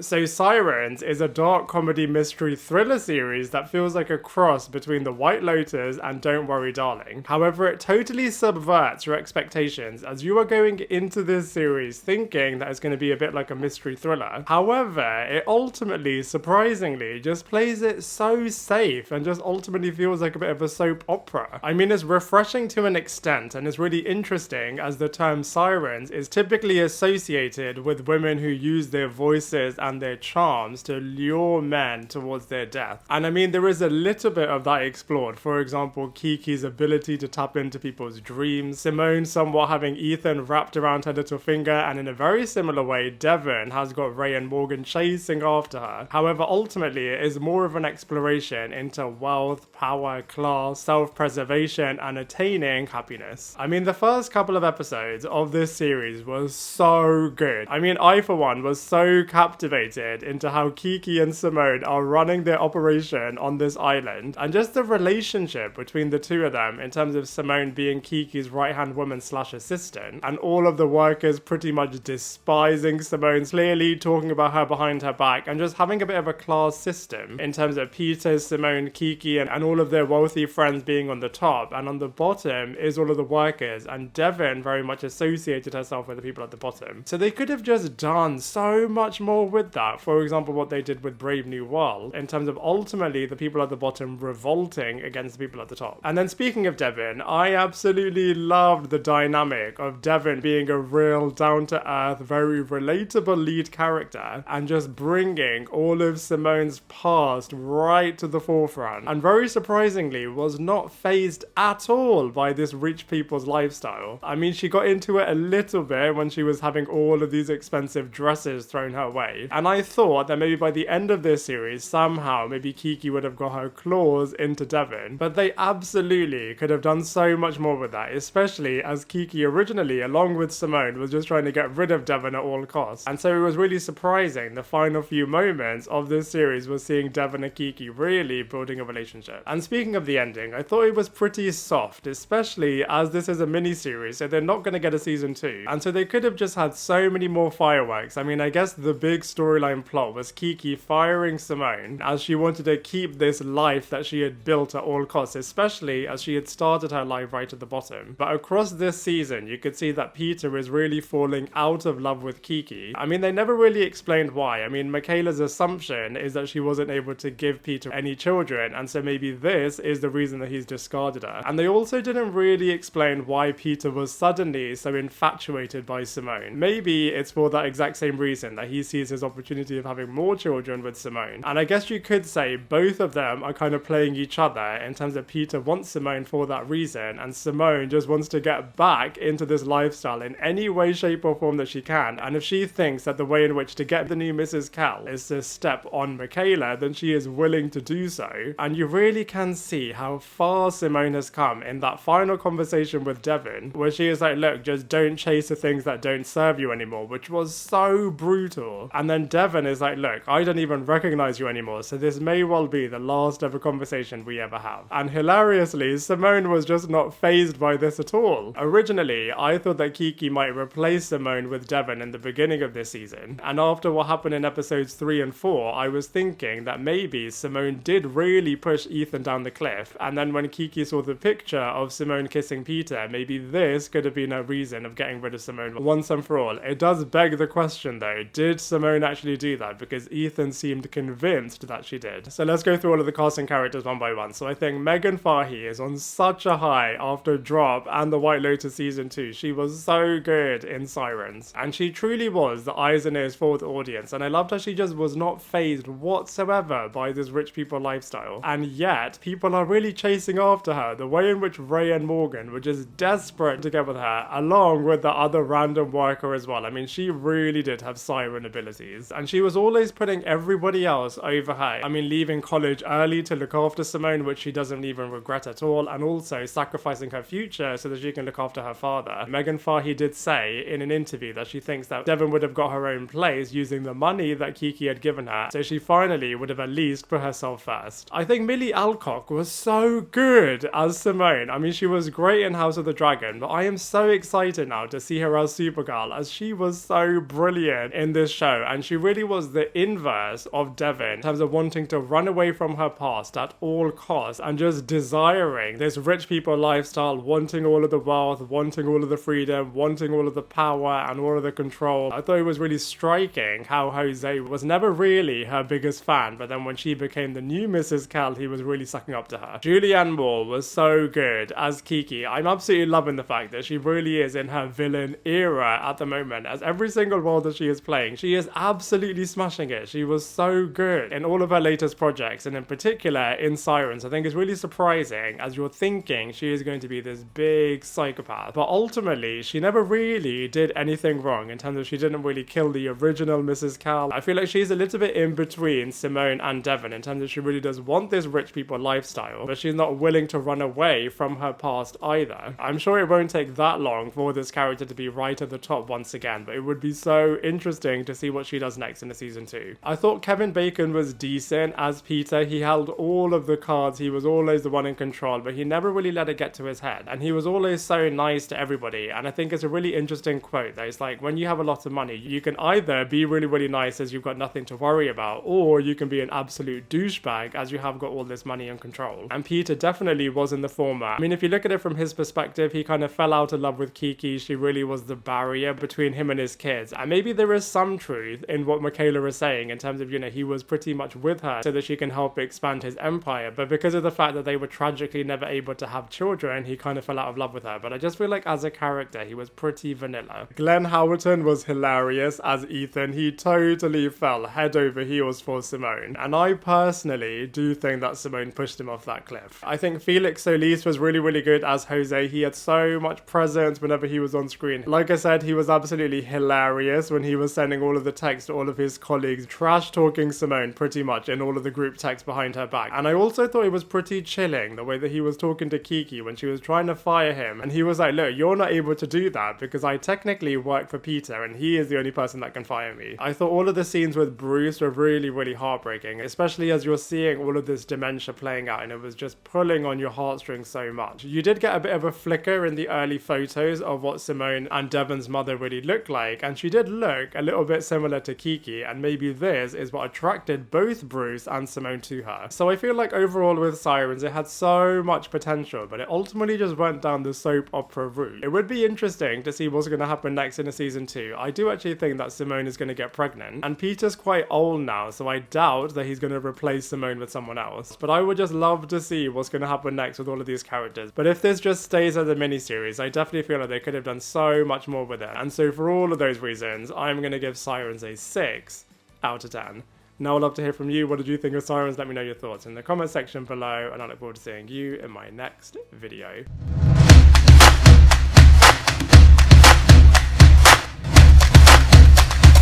So Sirens is a dark comedy mystery thriller series that feels like a cross between The White Lotus and Don't Worry Darling. However, it totally subverts your expectations as you are going into this series thinking that it's going to be a bit like a mystery thriller. However, it ultimately, surprisingly, just plays it so safe and just ultimately feels like a bit of a soap opera. I mean, it's refreshing to an extent and it's really interesting as the term sirens is typically associated with women who use their voices and their charms to lure men towards their death. And I mean, there is a little bit of that explored. For example, Kiki's ability to tap into people's dreams, Simone somewhat having Ethan wrapped around her little finger, and in a very similar way, Devon has got Ray and Morgan chasing after her. However, ultimately, it is more of an exploration into wealth, power, class, self-preservation, and attaining happiness. I mean, the first couple of episodes of this series was so good. I mean, I, for one, was so captivated into how Kiki and Simone are running their operation on this island, and just the relationship between the two of them in terms of Simone being Kiki's right-hand woman slash assistant, and all of the workers pretty much despising Simone, clearly talking about her behind her back, and just having a bit of a class system in terms of Peter, Simone, Kiki, and all of their wealthy friends being on the top, and on the bottom is all of the workers, and Devon very much associated herself with the people at the bottom. So they could have just done so much more with that. For example, what they did with Brave New World, in terms of ultimately the people at the bottom revolting against the people at the top. And then speaking of Devon, I absolutely loved the dynamic of Devon being a real down-to-earth, very relatable lead character, and just bringing all of Simone's past right to the forefront, and very surprisingly was not fazed at all by this rich people's lifestyle. I mean, she got into it a little bit when she was having all of these expensive dresses thrown her way, and I thought that maybe by the end of this series, somehow maybe Kiki would have got her claws into Devon, but they absolutely could have done so much more with that, especially as Kiki originally, along with Simone, was just trying to get rid of Devon at all costs. And so it was really surprising the final few moments of this series was seeing Devon and Kiki really building a relationship. And speaking of the ending, I thought it was pretty soft, especially as this is a mini-series, so they're not going to get a season 2. And so they could have just had so many more fireworks. I mean, I guess the big storyline plot was Kiki firing Simone as she wanted to keep this life that she had built at all costs, especially as she had started her life right at the bottom. But across this season, you could see that Peter is really falling out of love with Kiki. I mean, they never really explained why. I mean, Michaela's assumption is that she wasn't able to give Peter any children, and so maybe this is the reason that he's discarded her. And they also didn't really explain why Peter was suddenly so infatuated by Simone. Maybe it's for that exact same reason, that he sees his opportunity of having more children with Simone. And I guess you could say both of them are kind of playing each other in terms of Peter wants Simone for that reason, and Simone just wants to get back into this lifestyle in any way, shape or form that she can. And if she thinks that the way in which to get the new Mrs. Cal is to step on Michaela, then she is willing to do so. And you really can see how far Simone has come in that final conversation with Devon, where she is like, look, just don't chase the things that don't serve you anymore, which was so brutal. And then Devon is like, look, I don't even recognize you anymore, so this may well be the last ever conversation we ever have. And hilariously, Simone was just not fazed by this at all. Originally, I thought that Kiki might replace Simone with Devon in the beginning of this season, and after what happened in episodes 3 and 4, I was thinking that maybe Simone did really push Ethan down the cliff, and then when Kiki saw the picture of Simone kissing Peter, maybe this could have been a reason of getting rid of Simone once and for all. It does beg the question though, did Simone actually do that? Because Ethan seemed convinced that she did. So let's go through all of the casting characters one by one. So I think Meghann Fahy is on such a high after Drop and The White Lotus season 2. She was so good in Sirens, and she truly was the eyes and ears for the audience, and I loved how she just was not fazed whatsoever by this rich people lifestyle, and yet people are really chasing after her. The way in which Ray and Morgan were just desperate to get with her, along with the other random worker as well. I mean, she really did have siren abilities, and she was always putting everybody else over her. I mean, leaving college early to look after Simone, which she doesn't even regret at all, and also sacrificing her future so that she can look after her father. Meghann Fahy did say in an interview that she thinks that Devon would have got her own place using the money that Kiki had given her, so she finally would have at least put herself first. I think Millie Alcock was so good as Simone. I mean, she was great in House of the Dragon, but I am so excited now to see her as Supergirl, as she was so brilliant in this show, and she she really was the inverse of Devon in terms of wanting to run away from her past at all costs and just desiring this rich people lifestyle, wanting all of the wealth, wanting all of the freedom, wanting all of the power and all of the control. I thought it was really striking how Jose was never really her biggest fan, but then when she became the new Mrs. Cal, he was really sucking up to her. Julianne Moore was so good as Kiki. I'm absolutely loving the fact that she really is in her villain era at the moment, as every single role that she is playing, she is absolutely smashing it. She was so good in all of her latest projects, and in particular in Sirens. I think it's really surprising as you're thinking she is going to be this big psychopath, but ultimately she never really did anything wrong in terms of she didn't really kill the original Mrs. Cal. I feel like she's a little bit in between Simone and Devon in terms of she really does want this rich people lifestyle, but she's not willing to run away from her past either. I'm sure it won't take that long for this character to be right at the top once again, but it would be so interesting to see what she does next in the season 2. I thought Kevin Bacon was decent as Peter. He held all of the cards, he was always the one in control, but he never really let it get to his head, and he was always so nice to everybody. And I think it's a really interesting quote that it's like, when you have a lot of money, you can either be really nice as you've got nothing to worry about, or you can be an absolute douchebag as you have got all this money and control. And Peter definitely was in the former. I mean, if you look at it from his perspective, he kind of fell out of love with Kiki. She really was the barrier between him and his kids, and maybe there is some truth in what Michaela is saying in terms of, you know, he was pretty much with her so that she can help expand his empire, but because of the fact that they were tragically never able to have children, he kind of fell out of love with her. But I just feel like as a character, he was pretty vanilla. Glenn Howerton was hilarious as Ethan. He totally fell head over heels for Simone, and I personally do think that Simone pushed him off that cliff. I think Felix Solis was really good as Jose. He had so much presence whenever he was on screen. Like I said, he was absolutely hilarious when he was sending all of the text to all of his colleagues, trash talking Simone pretty much in all of the group text behind her back. And I also thought it was pretty chilling the way that he was talking to Kiki when she was trying to fire him, and he was like, look, you're not able to do that because I technically work for Peter and he is the only person that can fire me. I thought all of the scenes with Bruce were really heartbreaking, especially as you're seeing all of this dementia playing out, and it was just pulling on your heartstrings so much. You did get a bit of a flicker in the early photos of what Simone and Devon's mother really looked like, and she did look a little bit similar to Kiki, and maybe this is what attracted both Bruce and Simone to her. So I feel like overall with Sirens, it had so much potential, but it ultimately just went down the soap opera route. It would be interesting to see what's going to happen next in a season 2. I do actually think that Simone is going to get pregnant, and Peter's quite old now, so I doubt that he's going to replace Simone with someone else. But I would just love to see what's going to happen next with all of these characters. But if this just stays as a miniseries, I definitely feel like they could have done so much more with it. And so for all of those reasons, I'm going to give Sirens a 6 out of 10. Now I'd love to hear from you. What did you think of Sirens? Let me know your thoughts in the comment section below, and I look forward to seeing you in my next video.